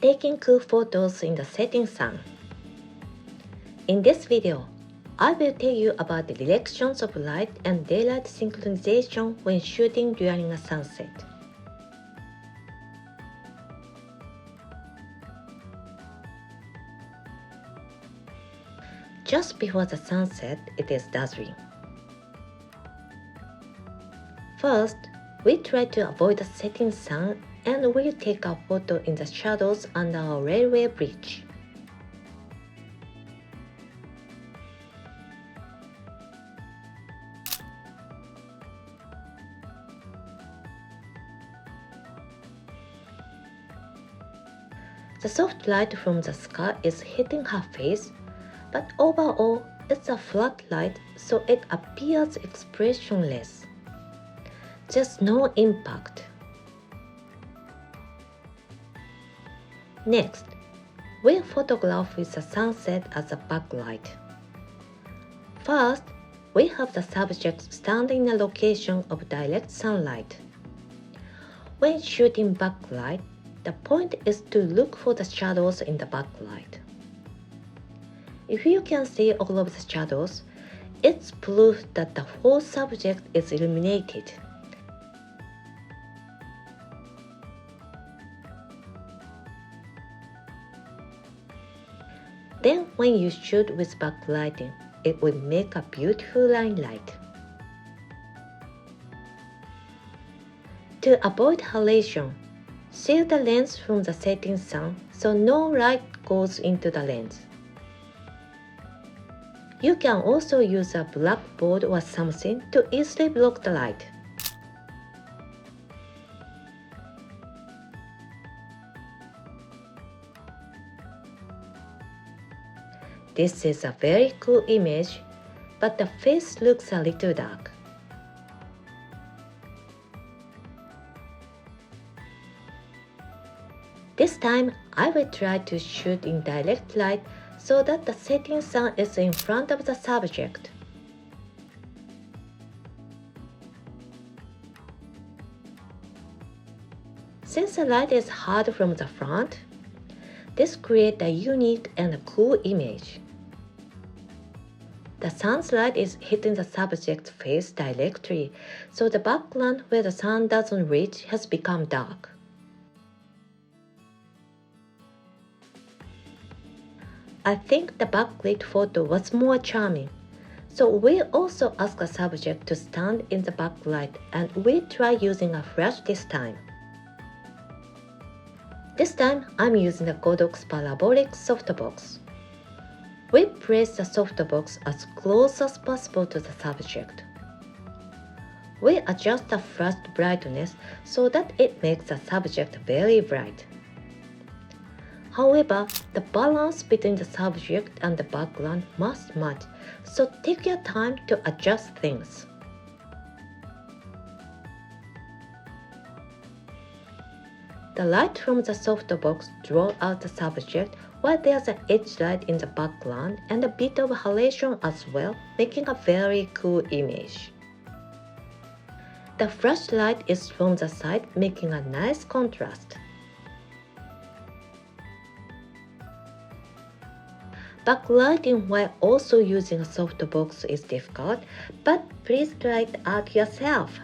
taking cool photos in the setting sun. In this video, I will tell you about the directions of light and daylight synchronization when shooting during a sunset. Just before the sunset, it is dazzling. First, we try to avoid the setting sun and we'll take a photo in the shadows under a railway bridge. The soft light from the sky is hitting her face, but overall it's a flat light, so it appears expressionless. There's no impact. Next, we'll photograph with the sunset as a backlight. First, we have the subject stand in a location of direct sunlight. When shooting backlight, the point is to look for the shadows in the backlight. If you can see all of the shadows, it's proof that the whole subject is illuminated. Then when you shoot with backlighting, it will make a beautiful line light. To avoid halation, shield the lens from the setting sun so no light goes into the lens. You can also use a blackboard or something to easily block the light. This is a very cool image, but the face looks a little dark. This time, I will try to shoot in direct light so that the setting sun is in front of the subject. Since the light is hard from the front, this creates a unique and cool image. The sun's light is hitting the subject's face directly, so the background where the sun doesn't reach has become dark. I think the backlit photo was more charming, so we'll also ask the subject to stand in the backlight and we'll try using a flash this time. This time, I'm using the Godox Parabolic softbox. We place the softbox as close as possible to the subject. We adjust the flash brightness so that it makes the subject very bright. However, the balance between the subject and the background must match, so take your time to adjust things. The light from the softbox draws out the subject while there's an edge light in the background and a bit of halation as well, making a very cool image. The flashlight is from the side, making a nice contrast. Backlighting while also using a softbox is difficult, but please try it out yourself.